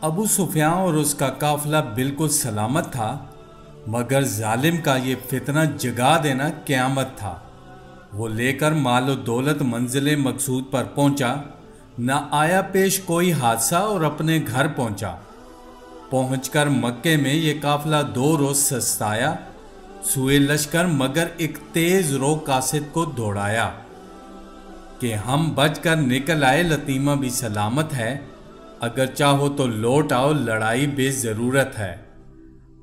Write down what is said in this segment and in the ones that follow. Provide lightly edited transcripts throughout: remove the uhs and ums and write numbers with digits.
ابو سفیان اور اس کا قافلہ بالکل سلامت تھا، مگر ظالم کا یہ فتنہ جگا دینا قیامت تھا۔ وہ لے کر مال و دولت منزل مقصود پر پہنچا، نہ آیا پیش کوئی حادثہ اور اپنے گھر پہنچا۔ پہنچ کر مکے میں یہ قافلہ 2 روز سستایا، سوئے لشکر مگر ایک تیز رو قاصد کو دوڑایا کہ ہم بچ کر نکل آئے، لطیمہ بھی سلامت ہے، اگر چاہو تو لوٹ آؤ، لڑائی بے ضرورت ہے۔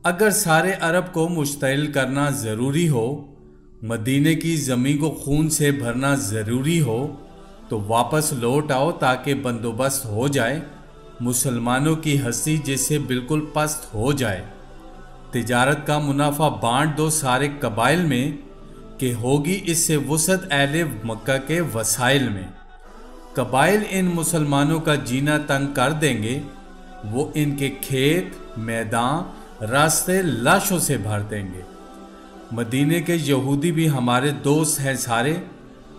اگر سارے عرب کو مشتعل کرنا ضروری ہو، مدینے کی زمین کو خون سے بھرنا ضروری ہو، تو واپس لوٹ آؤ تاکہ بندوبست ہو جائے، مسلمانوں کی ہستی جس سے بالکل پست ہو جائے۔ تجارت کا منافع بانٹ دو سارے قبائل میں، کہ ہوگی اس سے وسعت اہل مکہ کے وسائل میں۔ قبائل ان مسلمانوں کا جینا تنگ کر دیں گے، وہ ان کے کھیت، میدان، راستے لاشوں سے بھر دیں گے۔ مدینے کے یہودی بھی ہمارے دوست ہیں سارے،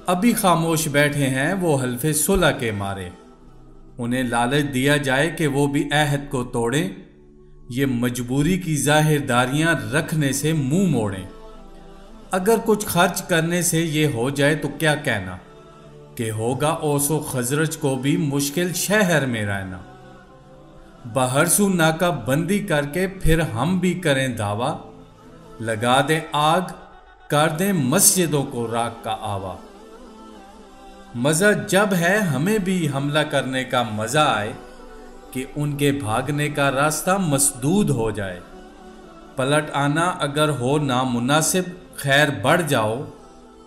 ابھی خاموش بیٹھے ہیں وہ حلف صلح کے مارے۔ انہیں لالچ دیا جائے کہ وہ بھی عہد کو توڑیں، یہ مجبوری کی ظاہرداریاں رکھنے سے منہ موڑیں۔ اگر کچھ خرچ کرنے سے یہ ہو جائے تو کیا کہنا، کہ ہوگا اوس و خزرج کو بھی مشکل شہر میں رہنا۔ بہر سو ناکہ بندی کر کے پھر ہم بھی کریں دعویٰ، لگا دیں آگ، کر دیں مسجدوں کو راک کا آوا۔ مزہ جب ہے ہمیں بھی حملہ کرنے کا مزہ آئے، کہ ان کے بھاگنے کا راستہ مسدود ہو جائے۔ پلٹ آنا اگر ہو نامناسب، خیر بڑھ جاؤ،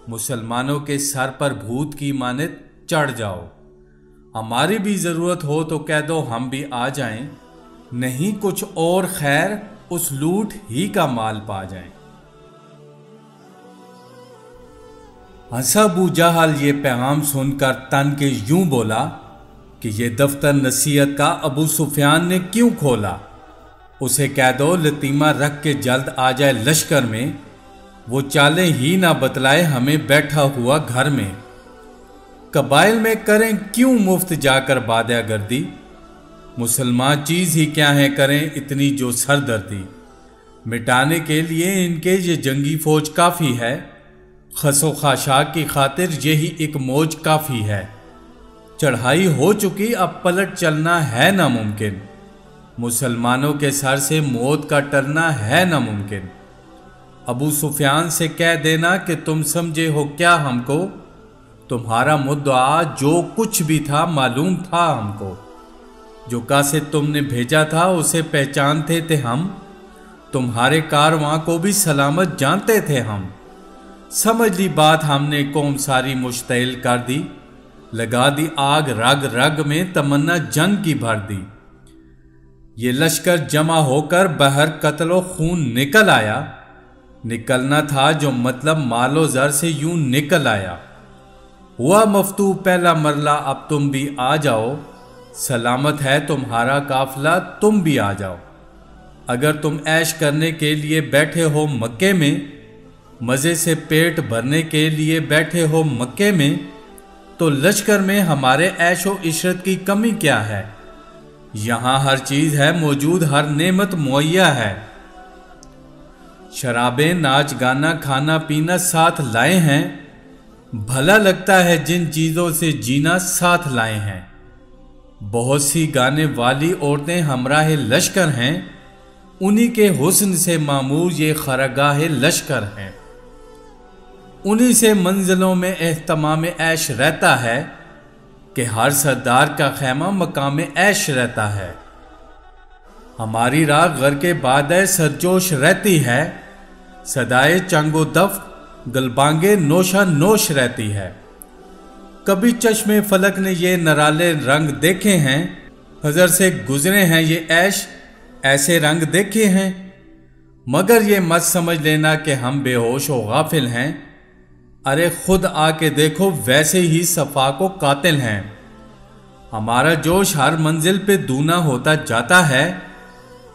مسلمانوں کے سر پر بھوت کی مانند چڑھ جاؤ۔ ہماری بھی ضرورت ہو تو کہہ دو ہم بھی آ جائیں، نہیں کچھ اور خیر اس لوٹ ہی کا مال پا جائیں۔ ہنسا ابو جہل یہ پیغام سن کر تن کے یوں بولا کہ یہ دفتر نصیحت کا ابو سفیان نے کیوں کھولا؟ اسے کہہ دو لطیمہ رکھ کے جلد آ جائے لشکر میں، وہ چالیں ہی نہ بتلائے ہمیں بیٹھا ہوا گھر میں۔ قبائل میں کریں کیوں مفت جا کر بادیا گردی، مسلمان چیز ہی کیا ہے کریں اتنی جو سردردی۔ مٹانے کے لیے ان کے یہ جنگی فوج کافی ہے، خس و خاشاک کی خاطر یہی ایک موج کافی ہے۔ چڑھائی ہو چکی اب پلٹ چلنا ہے ناممکن، مسلمانوں کے سر سے موت کا ٹلنا ہے ناممکن۔ ابو سفیان سے کہہ دینا کہ تم سمجھے ہو کیا ہم کو، تمہارا مدعا جو کچھ بھی تھا معلوم تھا ہم کو، جو قاصد تم نے بھیجا تھا اسے پہچانتے تھے ہم، تمہارے کارواں کو بھی سلامت جانتے تھے ہم۔ سمجھ لی بات ہم نے قوم ساری مشتعل کر دی، لگا دی آگ رگ رگ میں تمنا جنگ کی بھر دی۔ یہ لشکر جمع ہو کر بہر قتل و خون نکل آیا، نکلنا تھا جو مطلب مال و زر سے یوں نکل آیا۔ ہوا مفتوح پہلا مرلہ اب تم بھی آ جاؤ، سلامت ہے تمہارا قافلہ تم بھی آ جاؤ۔ اگر تم عیش کرنے کے لیے بیٹھے ہو مکے میں، مزے سے پیٹ بھرنے کے لیے بیٹھے ہو مکے میں، تو لشکر میں ہمارے عیش و عشرت کی کمی کیا ہے؟ یہاں ہر چیز ہے موجود، ہر نعمت مہیا ہے۔ شرابیں، ناچ گانا، کھانا پینا ساتھ لائے ہیں، بھلا لگتا ہے جن چیزوں سے جینا ساتھ لائے ہیں۔ بہت سی گانے والی عورتیں ہمراہ لشکر ہیں، انہی کے حسن سے معمور یہ خرگاہ لشکر ہیں۔ انہی سے منزلوں میں اہتمام عیش رہتا ہے، کہ ہر سردار کا خیمہ مقام عیش رہتا ہے۔ ہماری راہ غر کے بادئے سرجوش رہتی ہے، صدائے چنگ و دف گلبانگے نوشا نوش رہتی ہے۔ کبھی چشم فلک نے یہ نرالے رنگ دیکھے ہیں، حضر سے گزرے ہیں یہ عیش ایسے رنگ دیکھے ہیں، مگر یہ مت سمجھ لینا کہ ہم بے ہوش و غافل ہیں، ارے خود آ کے دیکھو ویسے ہی صفاق و قاتل ہیں۔ ہمارا جوش ہر منزل پہ دونا ہوتا جاتا ہے،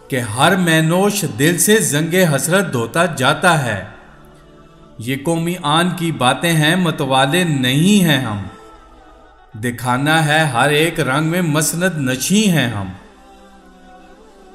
کہ ہر مینوش دل سے زنگ حسرت دھوتا جاتا ہے۔ یہ قومی آن کی باتیں ہیں، متوالے نہیں ہیں ہم، دکھانا ہے ہر ایک رنگ میں مسند نشیں ہیں ہم۔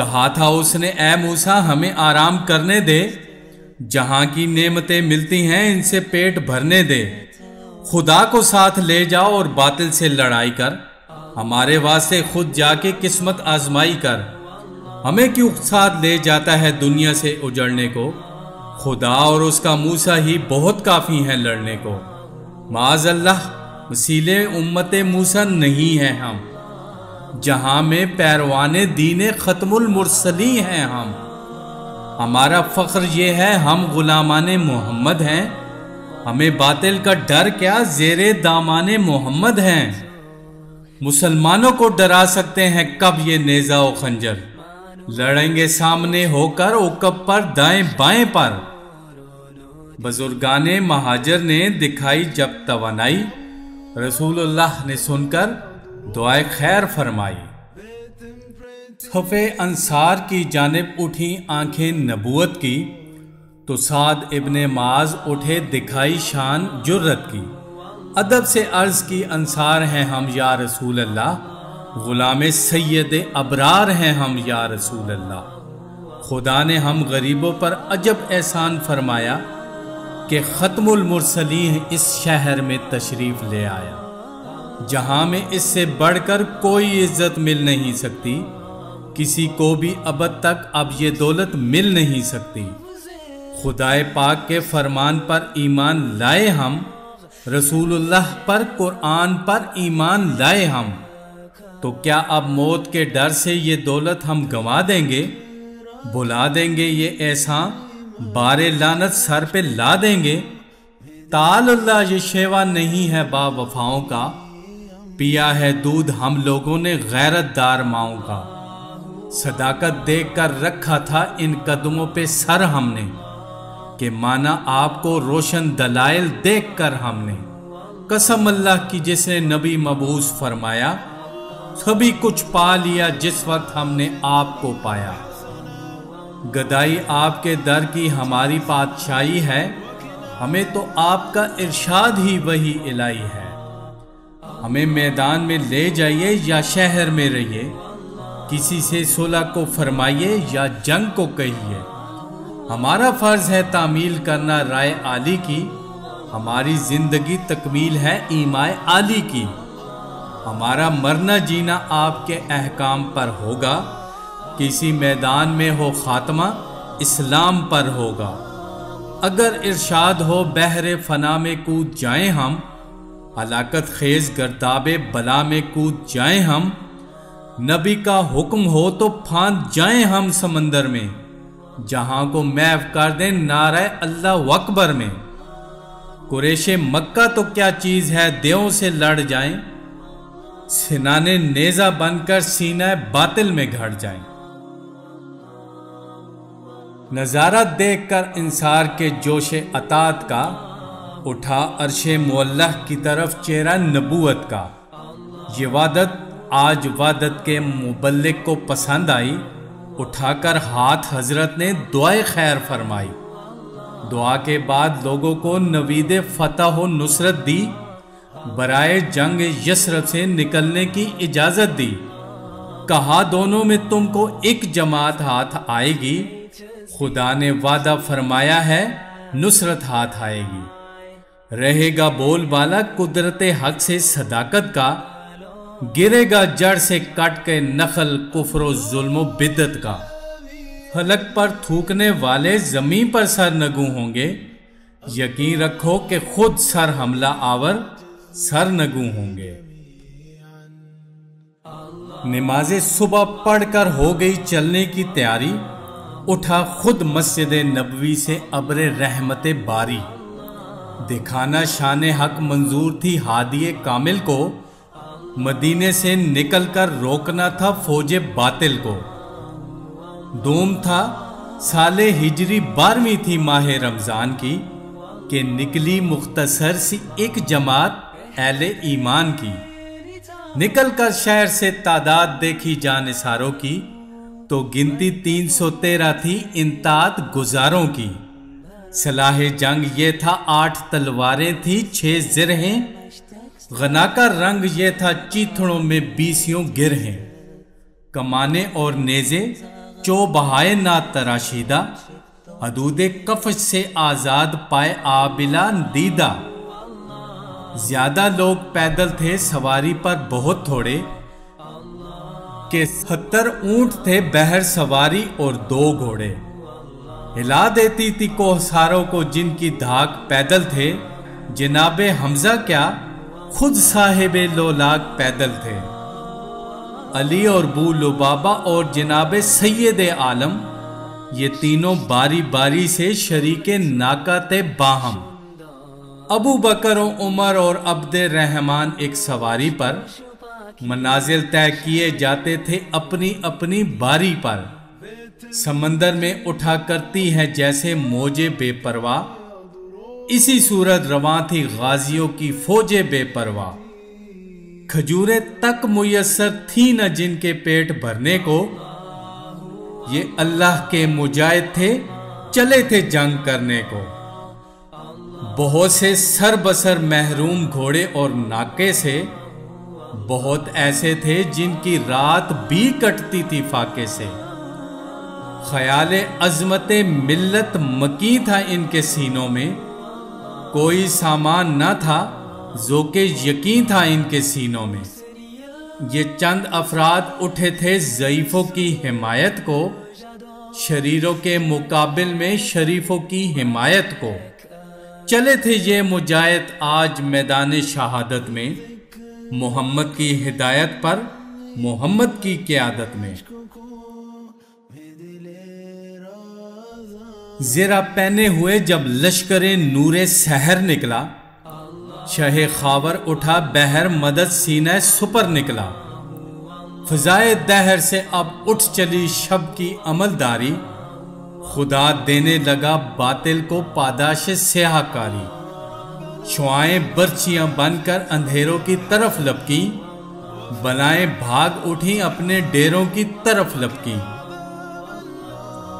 کہا تھا اس نے اے موسیٰ ہمیں آرام کرنے دے، جہاں کی نعمتیں ملتی ہیں ان سے پیٹ بھرنے دے، خدا کو ساتھ لے جاؤ اور باطل سے لڑائی کر، ہمارے واسطے خود جا کے قسمت آزمائی کر، ہمیں کیوں ساتھ لے جاتا ہے دنیا سے اجڑنے کو، خدا اور اس کا موسیٰ ہی بہت کافی ہیں لڑنے کو، معاذ اللہ وسیلے امت موسیٰ نہیں ہیں ہم، جہاں میں پیروان دین ختم المرسلی ہیں ہم، ہمارا فخر یہ ہے ہم غلامان محمد ہیں، ہمیں باطل کا ڈر کیا زیر دامان محمد ہیں، مسلمانوں کو ڈرا سکتے ہیں کب یہ نیزہ و خنجر، لڑیں گے سامنے ہو کر عقب پر دائیں بائیں پر، بزرگان مہاجر نے دکھائی جب توانائی، رسول اللہ نے سن کر دعائے خیر فرمائی، صف انصار کی جانب اٹھی آنکھیں نبوت کی، تو سعد ابن معاذ اٹھے دکھائی شان جرت کی، ادب سے عرض کی انصار ہیں ہم یا رسول اللہ، غلام سید ابرار ہیں ہم یا رسول اللہ، خدا نے ہم غریبوں پر عجب احسان فرمایا کہ ختم المرسلین اس شہر میں تشریف لے آیا، جہاں میں اس سے بڑھ کر کوئی عزت مل نہیں سکتی، کسی کو بھی ابد تک اب یہ دولت مل نہیں سکتی، خدائے پاک کے فرمان پر ایمان لائے ہم، رسول اللہ پر قرآن پر ایمان لائے ہم، تو کیا اب موت کے ڈر سے یہ دولت ہم گنوا دیں گے، بھلا دیں گے یہ احسان، بار لعنت سر پہ لا دیں گے، تعالی اللہ یہ شیوا نہیں ہے با وفاؤں کا، پیا ہے دودھ ہم لوگوں نے غیرت دار ماؤں کا، صداقت دیکھ کر رکھا تھا ان قدموں پہ سر ہم نے، کہ مانا آپ کو روشن دلائل دیکھ کر ہم نے، قسم اللہ کی جس نے نبی مبعوث فرمایا، سبھی کچھ پا لیا جس وقت ہم نے آپ کو پایا، گدائی آپ کے در کی ہماری پادشاہی ہے، ہمیں تو آپ کا ارشاد ہی وہی الہی ہے، ہمیں میدان میں لے جائیے یا شہر میں رہیے، کسی سے صلح کو فرمائیے یا جنگ کو کہیے، ہمارا فرض ہے تعمیل کرنا رائے عالی کی، ہماری زندگی تکمیل ہے ایمائے عالی کی، ہمارا مرنا جینا آپ کے احکام پر ہوگا، کسی میدان میں ہو خاتمہ اسلام پر ہوگا، اگر ارشاد ہو بحر فنا میں کود جائیں ہم، ہلاکت خیز گرداب بلا میں کود جائیں ہم، نبی کا حکم ہو تو پھاند جائیں ہم سمندر میں، جہاں کو محو کر دیں نعرہ اللہ اکبر میں، قریش مکہ تو کیا چیز ہے دیوں سے لڑ جائیں، سنانے نیزہ بن کر سینہ باطل میں گھڑ جائیں، نظارہ دیکھ کر انصار کے جوش اطاعت کا، اٹھا عرش معلہ کی طرف چہرہ نبوت کا، یہ وعدت آج وعدت کے مبلغ کو پسند آئی، اٹھا کر ہاتھ حضرت نے دعائے خیر فرمائی، دعا کے بعد لوگوں کو نوید فتح و نصرت دی، برائے جنگ یثرب سے نکلنے کی اجازت دی، کہا دونوں میں تم کو ایک جماعت ہاتھ آئے گی، خدا نے وعدہ فرمایا ہے نصرت ہاتھ آئے گی، رہے گا بول بالا قدرت حق سے صداقت کا، گرے گا جڑ سے کٹ کے نخل کفر و ظلم و بدت کا، فلک پر تھوکنے والے زمین پر سر نگوں ہوں گے، یقین رکھو کہ خود سر حملہ آور سر نگوں ہوں گے۔ نماز صبح پڑھ کر ہو گئی چلنے کی تیاری، اٹھا خود مسجد نبوی سے ابر رحمت باری، دکھانا شان حق منظور تھی ہادی کامل کو، مدینے سے نکل کر روکنا تھا فوج باطل کو، دوم تھا سال ہجری 12ویں تھی ماہ رمضان کی، کہ نکلی مختصر سی ایک جماعت اہل ایمان کی، نکل کر شہر سے تعداد دیکھی جانثاروں کی، تو گنتی 313 تھی انطاعت گزاروں کی، سلاح جنگ یہ تھا 8 تلواریں تھی 6 زرہیں، غنا کا رنگ یہ تھا چیتھڑوں میں 20 گرہیں، کمانے اور نیزے چو بہائے نا تراشیدہ، حدود کفش سے آزاد پائے آبلا دیدہ۔ زیادہ لوگ پیدل تھے، سواری پر بہت تھوڑے، کہ 70 اونٹ تھے بہر سواری اور 2 گھوڑے۔ ہلا دیتی تھی کوہساروں کو جن کی دھاک پیدل تھے، جناب حمزہ کیا خود صاحب لولاک پیدل تھے۔ علی اور بو لبابہ اور جناب سید عالم، یہ تینوں باری باری سے شریک ناکہ تھے باہم۔ ابو بکر و عمر اور عبد الرحمن ایک سواری پر، منازل طے کیے جاتے تھے اپنی اپنی باری پر۔ سمندر میں اٹھا کرتی ہے جیسے موجے بے پرواہ، اسی صورت رواں تھی غازیوں کی فوجیں بے پرواہ۔ کھجوریں تک میسر تھی نہ جن کے پیٹ بھرنے کو، یہ اللہ کے مجاہد تھے چلے تھے جنگ کرنے کو۔ بہت سے سر بسر محروم گھوڑے اور ناکے سے، بہت ایسے تھے جن کی رات بھی کٹتی تھی فاقے سے۔ خیال عظمت ملت مکی تھا ان کے سینوں میں، کوئی سامان نہ تھا ذوق یقین تھا ان کے سینوں میں۔ یہ چند افراد اٹھے تھے ضعیفوں کی حمایت کو، شریروں کے مقابل میں شریفوں کی حمایت کو۔ چلے تھے یہ مجاہد آج میدان شہادت میں، محمد کی ہدایت پر، محمد کی قیادت میں۔ زرہ پہنے ہوئے جب لشکر نور سحر نکلا، شہ خاور اٹھا بہر مدد سینہ سپر نکلا۔ فضائے دہر سے اب اٹھ چلی شب کی عملداری، خدا دینے لگا باطل کو پاداش سیاہ کاری۔ شعائیں برچیاں بن کر اندھیروں کی طرف لپکی، بلائیں بھاگ اٹھی اپنے ڈیروں کی طرف لپکی۔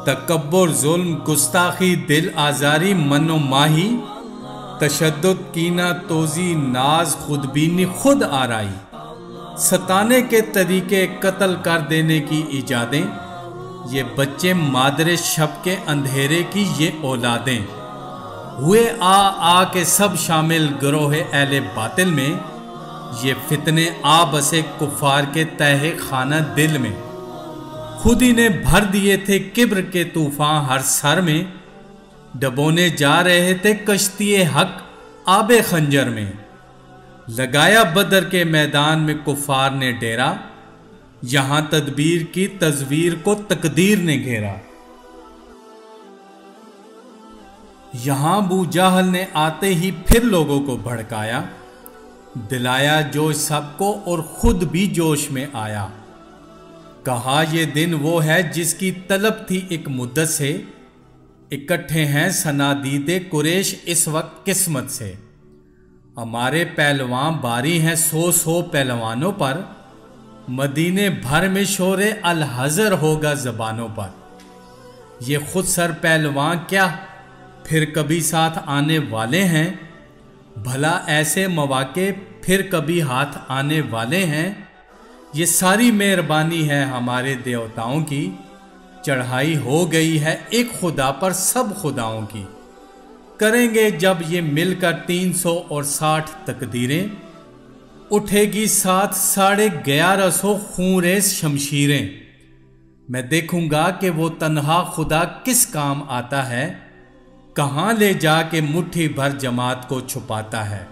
تکبر، ظلم، گستاخی، دل آزاری، من و ماہی، تشدد، کینہ توزی، ناز، خودبینی، خود آرائی، ستانے کے طریقے، قتل کر دینے کی ایجادیں، یہ بچے مادر شب کے اندھیرے کی یہ اولادیں، ہوئے آ کے سب شامل گروہ اہل باطل میں، یہ فتنے آ بسے کفار کے تہہ خانہ دل میں۔ خود ہی نے بھر دیے تھے کبر کے طوفان ہر سر میں، ڈبونے جا رہے تھے کشتی حق آب خنجر میں۔ لگایا بدر کے میدان میں کفار نے ڈیرا، یہاں تدبیر کی تزویر کو تقدیر نے گھیرا۔ یہاں ابو جہل نے آتے ہی پھر لوگوں کو بھڑکایا، دلایا جوش سب کو اور خود بھی جوش میں آیا۔ کہا یہ دن وہ ہے جس کی طلب تھی ایک مدت سے، اکٹھے ہیں صنادید قریش اس وقت قسمت سے۔ ہمارے پہلوان باری ہیں 100 پہلوانوں پر، مدینے بھر میں شور الحذر ہوگا زبانوں پر۔ یہ خود سر پہلوان کیا پھر کبھی ساتھ آنے والے ہیں، بھلا ایسے مواقع پھر کبھی ہاتھ آنے والے ہیں۔ یہ ساری مہربانی ہے ہمارے دیوتاؤں کی، چڑھائی ہو گئی ہے ایک خدا پر سب خداؤں کی۔ کریں گے جب یہ مل کر 360 تقدیریں، اٹھے گی ساتھ 1150 خون ریز شمشیریں۔ میں دیکھوں گا کہ وہ تنہا خدا کس کام آتا ہے، کہاں لے جا کے مٹھی بھر جماعت کو چھپاتا ہے۔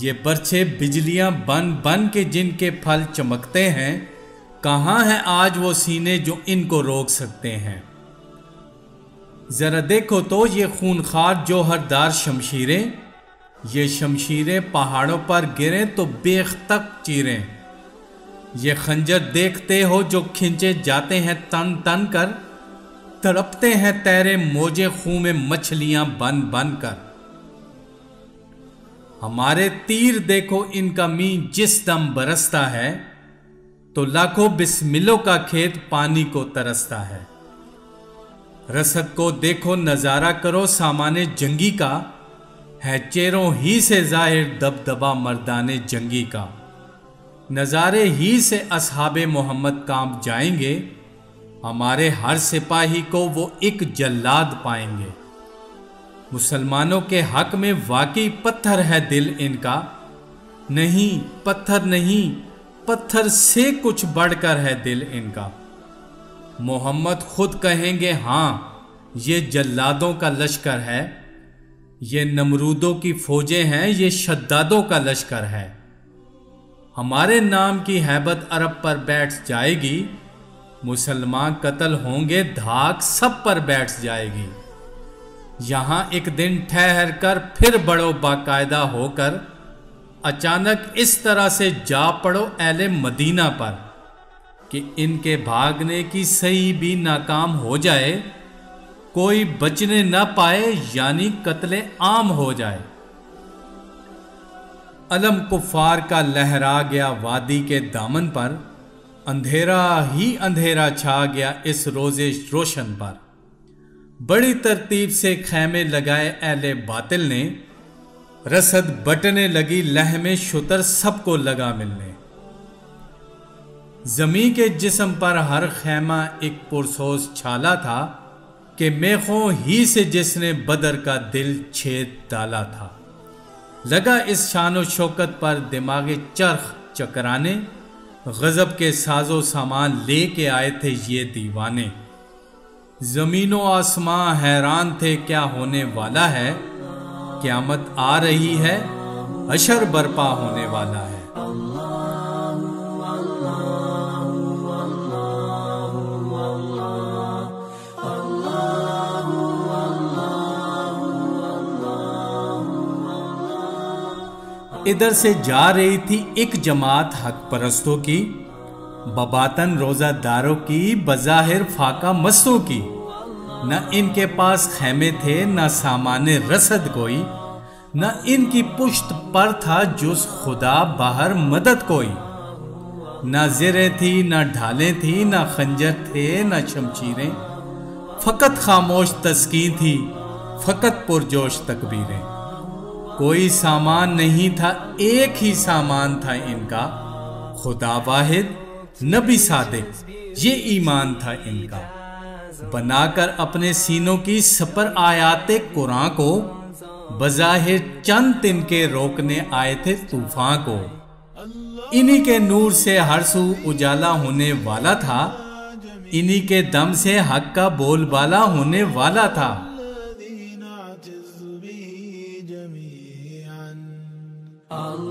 یہ برچھے بجلیاں بن بن کے جن کے پھل چمکتے ہیں، کہاں ہیں آج وہ سینے جو ان کو روک سکتے ہیں۔ ذرا دیکھو تو یہ خونخوار جوہردار شمشیریں، یہ شمشیریں پہاڑوں پر گریں تو بیخ تک چیریں۔ یہ خنجر دیکھتے ہو جو کھنچے جاتے ہیں تن تن کر، تڑپتے ہیں تیرے موجے خون میں مچھلیاں بن بن کر۔ ہمارے تیر دیکھو ان کا مین جس دم برستا ہے، تو لاکھوں بسملوں کا کھیت پانی کو ترستا ہے۔ رسد کو دیکھو نظارہ کرو سامان جنگی کا، ہے چہروں ہی سے ظاہر دبدبا مردان جنگی کا۔ نظارے ہی سے اصحاب محمد کانپ جائیں گے، ہمارے ہر سپاہی کو وہ ایک جلاد پائیں گے۔ مسلمانوں کے حق میں واقعی پتھر ہے دل ان کا، نہیں پتھر نہیں، پتھر سے کچھ بڑھ کر ہے دل ان کا۔ محمد خود کہیں گے ہاں یہ جلادوں کا لشکر ہے، یہ نمرودوں کی فوجیں ہیں، یہ شدادوں کا لشکر ہے۔ ہمارے نام کی ہیبت عرب پر بیٹھ جائے گی، مسلمان قتل ہوں گے، دھاک سب پر بیٹھ جائے گی۔ یہاں ایک دن ٹھہر کر پھر بڑھو باقاعدہ ہو کر، اچانک اس طرح سے جا پڑو اہل مدینہ پر کہ ان کے بھاگنے کی صحیح بھی ناکام ہو جائے، کوئی بچنے نہ پائے، یعنی قتل عام ہو جائے۔ علم کفار کا لہرا گیا وادی کے دامن پر، اندھیرا ہی اندھیرا چھا گیا اس روز روشن پر۔ بڑی ترتیب سے خیمے لگائے اہل باطل نے، رسد بٹنے لگی لحم شتر سب کو لگا ملنے۔ زمین کے جسم پر ہر خیمہ ایک پرسوز چھالا تھا کہ میخوں ہی سے جس نے بدر کا دل چھید ڈالا تھا۔ لگا اس شان و شوکت پر دماغ چرخ چکرانے، غضب کے ساز و سامان لے کے آئے تھے یہ دیوانے۔ زمین و آسمان حیران تھے کیا ہونے والا ہے، قیامت آ رہی ہے، حشر برپا ہونے والا ہے۔ ادھر سے جا رہی تھی ایک جماعت حق پرستوں کی، بباطن روزہ داروں کی، بظاہر فاقہ مستوں کی۔ نہ ان کے پاس خیمے تھے، نہ سامان رسد کوئی، نہ ان کی پشت پر تھا جز خدا باہر مدد کوئی۔ نہ زریں تھی، نہ ڈھالیں تھی، نہ خنجر تھے، نہ شمشیریں، فقط خاموش تسکین تھی، فقط پرجوش تکبیریں۔ کوئی سامان نہیں تھا، ایک ہی سامان تھا ان کا، خدا واحد، نبی صادق، یہ ایمان تھا ان کا۔ بنا کر اپنے سینوں کی سپر آیات قرآن کو، بظاہر چند ان کے روکنے آئے تھے طوفان کو۔ انہی کے نور سے ہر سو اجالا ہونے والا تھا، انہی کے دم سے حق کا بول بالا ہونے والا تھا۔ Allah